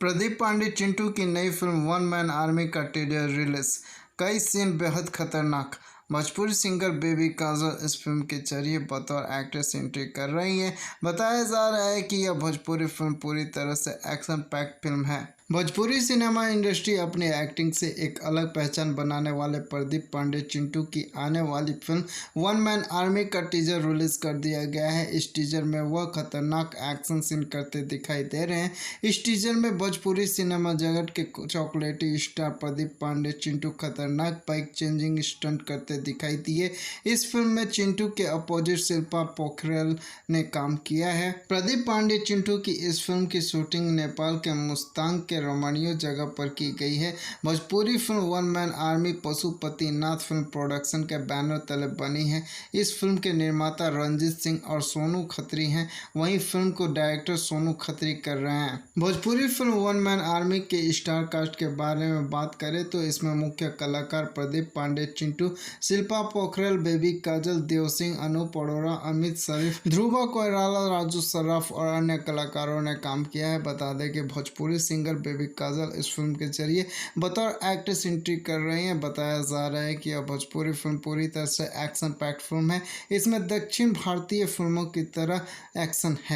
प्रदीप पांडे चिंटू की नई film one man army का टीजर रिलीज। कई सीन बेहद खतरनाक। भोजपुरी सिंगर बेबी काजल इस फिल्म के जरिए बतौर एक्ट्रेस एंट्री कर रही हैं। बताया जा रहा है कि यह भोजपुरी फिल्म पूरी तरह से एक्शन पैक्ड फिल्म है। भोजपुरी सिनेमा इंडस्ट्री अपनी एक्टिंग से एक अलग पहचान बनाने वाले प्रदीप पांडे चिंटू की आने वाली फिल्म वन मैन आर्मी का टीजर रिलीज कर दिया गया है। इस टीजर में वह खतरनाक एक्शन सीन करते दिखाई दे रहे हैं। इस टीजर में भोजपुरी सिनेमा जगत के चॉकलेटी स्टार प्रदीप पांडे चिंटू खतरनाक बाइक चेंजिंग स्टंट करते दिखाई दिए। इस फिल्म में चिंटू के अपोजिट शिल्पा पोखरेल ने काम किया है। प्रदीप पांडे चिंटू की इस फिल्म की शूटिंग नेपाल के मुस्तांग के रोमानियो जगह पर की गई है। Bhojpuri film one man army Pashupati Nath film production के बैनर तले बनी है। इस फिल्म के निर्माता रंजीत सिंह और सोनू खत्री हैं। वहीं फिल्म को डायरेक्टर सोनू खत्री कर रहे हैं। Bhojpuri film one man army के स्टार कास्ट के बारे में बात करें तो इसमें मुख्य कलाकार प्रदीप पांडे चिंटू, शिल्पा पोखरेल, बेबी काजल, देव सिंह, अनूप अरोड़ा, अमित शरीफ, ध्रुवा कोइराला, राजू सराफ और अन्य कलाकारों ने काम किया है। बता दें कि भोजपुरी सिंगर बेबी काजल इस फिल्म के जरिए बतौर एक्ट्रेस एंट्री कर रही हैं। बताया जा रहा है कि यह भोजपुरी फिल्म पूरी तरह से एक्शन पैक्ड फिल्म है। इसमें दक्षिण भारतीय फिल्मों की तरह एक्शन है।